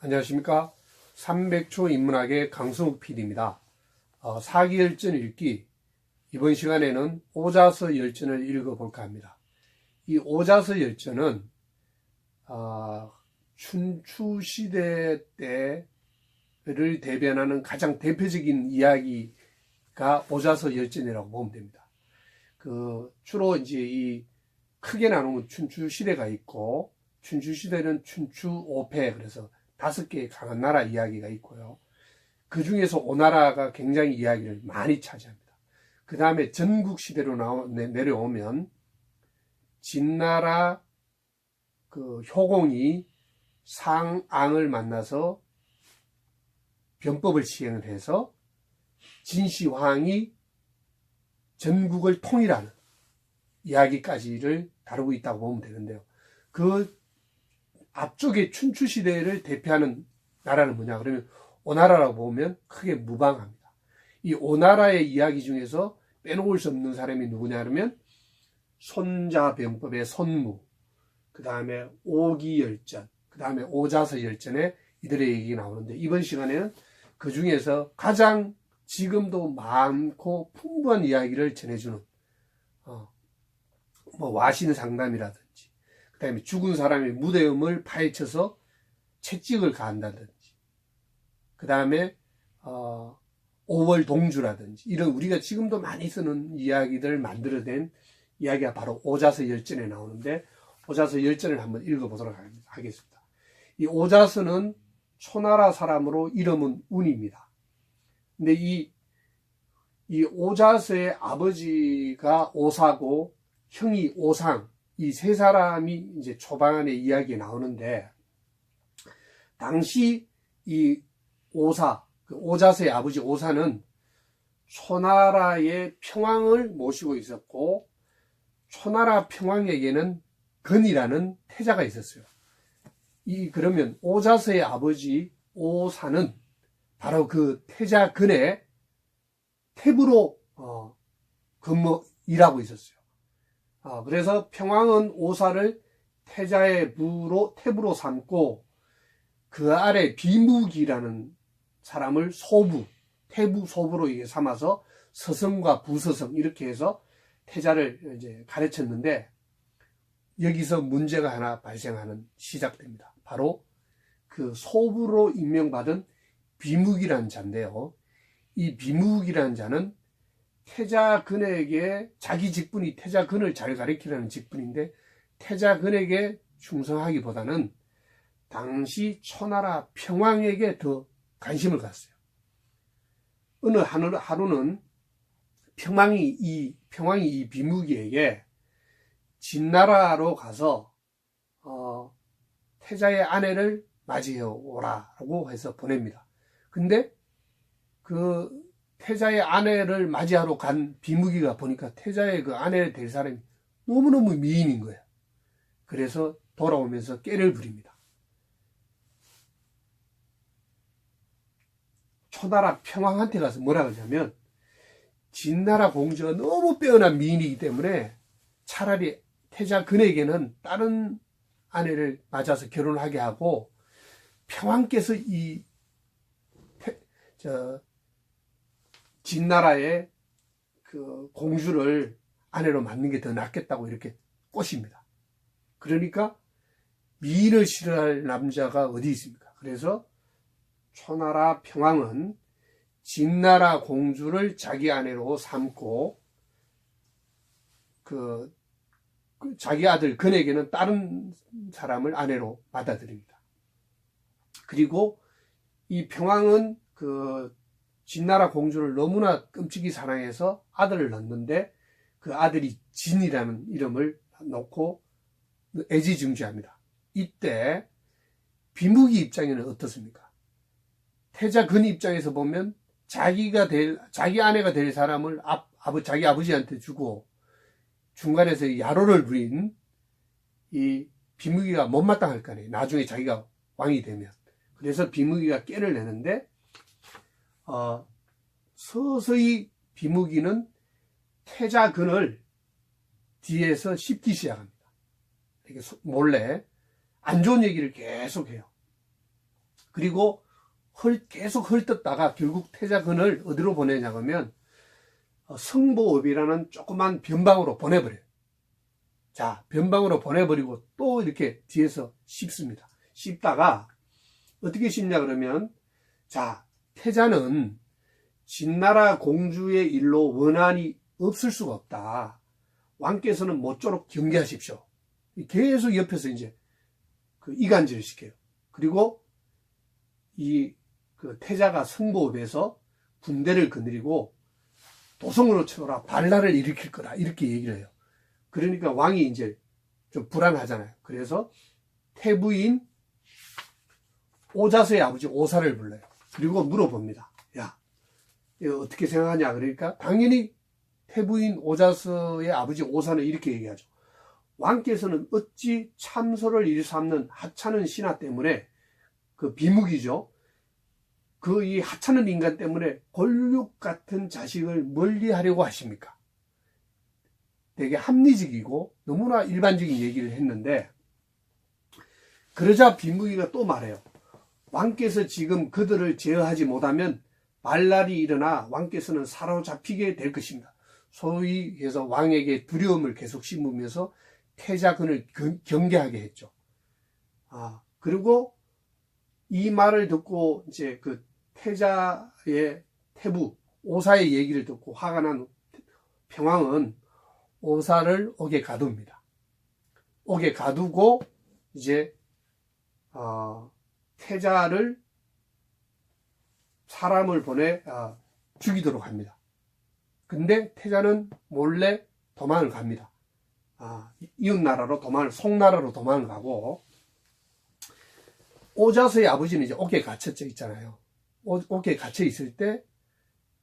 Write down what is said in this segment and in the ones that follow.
안녕하십니까. 300초 인문학의 강승욱 PD입니다. 사기열전 읽기, 이번 시간에는 오자서 열전을 읽어볼까 합니다. 이 오자서 열전은 춘추시대 때를 대변하는 가장 대표적인 이야기가 오자서 열전이라고 보면 됩니다. 주로 이제 크게 나누면 춘추시대가 있고, 춘추시대는 춘추오패, 그래서 5개의 강한 나라 이야기가 있고요. 그 중에서 오나라가 굉장히 이야기를 많이 차지합니다. 그 다음에 전국시대로 내려오면 진나라 효공이 상앙을 만나서 변법을 시행을 해서 진시황이 전국을 통일하는 이야기까지를 다루고 있다고 보면 되는데요. 그 앞쪽에 춘추시대를 대표하는 나라는 뭐냐 그러면 오나라라고 보면 크게 무방합니다. 이 오나라의 이야기 중에서 빼놓을 수 없는 사람이 누구냐 그러면 손자병법의 손무, 그 다음에 오기열전, 그 다음에 오자서열전에 이들의 얘기가 나오는데, 이번 시간에는 그 중에서 가장 지금도 많고 풍부한 이야기를 전해주는 와신상담이라든지, 그 다음에 죽은 사람의 무대음을 파헤쳐서 채찍을 가한다든지, 그 다음에 오월동주라든지, 이런 우리가 지금도 많이 쓰는 이야기들 만들어낸 이야기가 바로 오자서 열전에 나오는데, 오자서 열전을 한번 읽어보도록 하겠습니다. 이 오자서는 초나라 사람으로 이름은 운입니다. 근데 이 오자서의 아버지가 오사고 형이 오상, 이 세 사람이 이제 초반에 이야기에 나오는데, 당시 이 오자서의 아버지 오사는 초나라의 평왕을 모시고 있었고, 초나라 평왕에게는 건이라는 태자가 있었어요. 그러면 오자서의 아버지 오사는 바로 그 태자 건의 탭으로 일하고 있었어요. 그래서 평왕은 오사를 태자의 탭으로 삼고, 그 아래 비무기라는 사람을 소부로 삼아서 서성과 부서성 이렇게 해서 태자를 이제 가르쳤는데, 여기서 문제가 하나 발생하는 시작됩니다. 바로 그 소부로 임명받은 비무기라는 자인데요. 이 비무기라는 자는 태자근에게, 자기 직분이 태자근을 잘 가리키라는 직분인데, 태자근에게 충성하기보다는 당시 초나라 평왕에게 더 관심을 갖았어요. 어느 하루는 평왕이 이 비무기에게 진나라로 가서 태자의 아내를 맞이해 오라라고 해서 보냅니다. 근데 그 태자의 아내를 맞이하러 간 비무기가 보니까 태자의 그 아내를 될 사람이 너무너무 미인인 거예요. 그래서 돌아오면서 꾀를 부립니다. 초나라 평왕한테 가서 뭐라 그러냐면, 진나라 공주가 너무 빼어난 미인이기 때문에 차라리 태자근에게는 다른 아내를 맞아서 결혼하게 하고, 평왕께서 진나라의 그 공주를 아내로 맞는 게 더 낫겠다고 이렇게 꼬십니다. 그러니까 미인을 싫어할 남자가 어디 있습니까? 그래서 초나라 평왕은 진나라 공주를 자기 아내로 삼고, 자기 아들 건에게는 다른 사람을 아내로 받아들입니다. 그리고 이 평왕은 진나라 공주를 너무나 끔찍이 사랑해서 아들을 낳는데, 그 아들이 진이라는 이름을 놓고 애지중지합니다. 이때 비무기 입장에는 어떻습니까? 태자근 입장에서 보면 자기 아내가 될 사람을 자기 아버지한테 주고, 중간에서 야로를 부린 이 비무기가 못마땅할 거 아니에요. 나중에 자기가 왕이 되면. 그래서 비무기가 꾀를 내는데, 서서히 비무기는 태자근을 뒤에서 씹기 시작합니다. 이렇게 몰래 안 좋은 얘기를 계속해요. 그리고 계속 헐떴다가 결국 태자근을 어디로 보내냐 하면 성보읍이라는 조그만 변방으로 보내버려요. 자, 변방으로 보내버리고 또 이렇게 뒤에서 씹습니다. 씹다가 어떻게 씹냐 그러면, 자, 태자는 진나라 공주의 일로 원한이 없을 수가 없다. 왕께서는 모쪼록 경계하십시오. 계속 옆에서 이제 이간질을 시켜요. 그리고 그 태자가 성보읍에서 군대를 거느리고 도성으로 쳐라, 반란을 일으킬 거다, 이렇게 얘기를 해요. 그러니까 왕이 이제 좀 불안하잖아요. 그래서 태부인 오자서의 아버지 오사를 불러요. 그리고 물어봅니다. 야, 이거 어떻게 생각하냐? 그러니까 당연히 태부인 오자서의 아버지 오사는 이렇게 얘기하죠. 왕께서는 어찌 참소를 일삼는 하찮은 신하 때문에, 그 비묵이죠. 이 하찮은 인간 때문에 골육 같은 자식을 멀리하려고 하십니까? 되게 합리적이고 너무나 일반적인 얘기를 했는데, 그러자 비묵이가 또 말해요. 왕께서 지금 그들을 제어하지 못하면 말날이 일어나 왕께서는 사로잡히게 될 것입니다. 소위 해서 왕에게 두려움을 계속 심으면서 태자근을 경계하게 했죠. 그리고 이 말을 듣고 이제 그 태자의 태부 오사의 얘기를 듣고 화가 난 평왕은 오사를 옥에 가둡니다. 옥에 가두고 이제 태자를 사람을 보내 죽이도록 합니다. 근데 태자는 몰래 도망을 갑니다. 이웃나라로 송나라로 도망을 가고, 오자서의 아버지는 이제 옥에 갇혔죠, 있잖아요. 옥에 갇혀 있을 때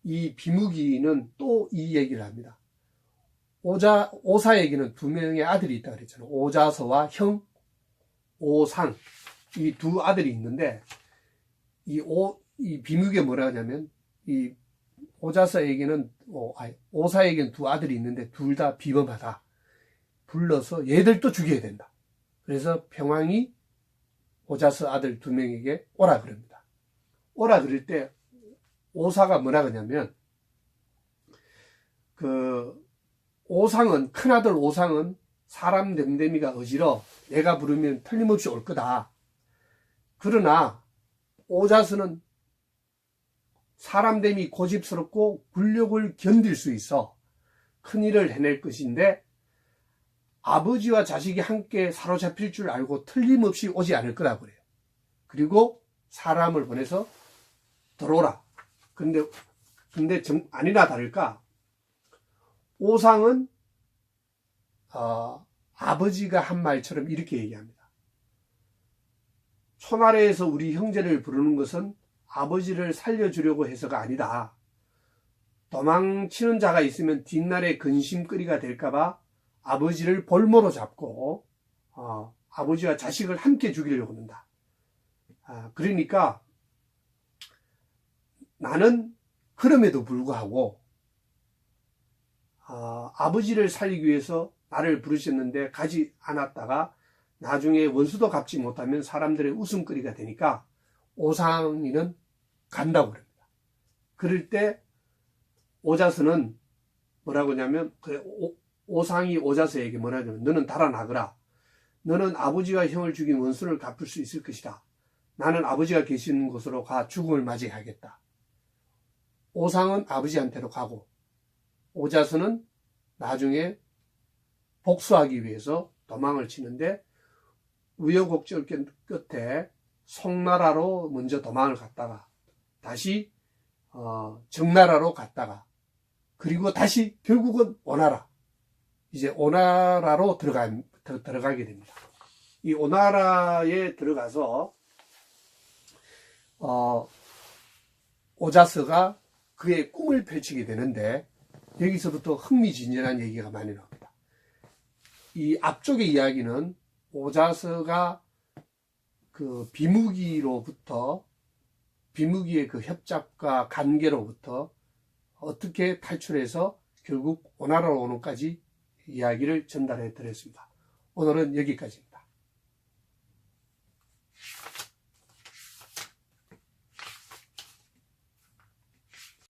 이 비묵이는 또 이 얘기를 합니다. 오사에게는 두 명의 아들이 있다고 그랬잖아요. 오자서와 형 오상, 이 두 아들이 있는데, 이 비묵이 뭐라 하냐면, 이 오사에게는 두 아들이 있는데 둘 다 비범하다. 불러서 얘들도 죽여야 된다. 그래서 평왕이 오자서 아들 두 명에게 오라 그럽니다. 오라 그럴 때 오사가 뭐라 그러냐면, 큰아들 오상은 사람 됨됨이가 어지러 내가 부르면 틀림없이 올 거다. 그러나 오자서는 사람됨이 고집스럽고 굴욕을 견딜 수 있어 큰일을 해낼 것인데, 아버지와 자식이 함께 사로잡힐 줄 알고 틀림없이 오지 않을 거라고 그래요. 그리고 사람을 보내서 들어오라. 근데 아니나 다를까, 오상은 아버지가 한 말처럼 이렇게 얘기합니다. 초나라에서 우리 형제를 부르는 것은 아버지를 살려주려고 해서가 아니다. 도망치는 자가 있으면 뒷날에 근심거리가 될까봐 아버지를 볼모로 잡고 아버지와 자식을 함께 죽이려고 한다. 그러니까 나는 그럼에도 불구하고 아버지를 살리기 위해서 나를 부르셨는데 가지 않았다가 나중에 원수도 갚지 못하면 사람들의 웃음거리가 되니까 오상이는 간다고 그럽니다. 그럴 때 오자서는 뭐라고 하냐면, 오상이 오자서에게 뭐라 하냐면, 너는 달아나거라. 너는 아버지와 형을 죽인 원수를 갚을 수 있을 것이다. 나는 아버지가 계시는 곳으로 가 죽음을 맞이하겠다. 오상은 아버지한테로 가고, 오자서는 나중에 복수하기 위해서 도망을 치는데, 우여곡절 끝에 송나라로 먼저 도망을 갔다가 다시 정나라로 갔다가, 그리고 다시 결국은 오나라, 이제 오나라로 들어가게 됩니다. 이 오나라에 들어가서 오자서가 그의 꿈을 펼치게 되는데, 여기서부터 흥미진진한 얘기가 많이 나옵니다. 이 앞쪽의 이야기는 오자서가 그 비무기의 그 협잡과 관계로부터 어떻게 탈출해서 결국 오나라로 오는까지 이야기를 전달해 드렸습니다. 오늘은 여기까지입니다.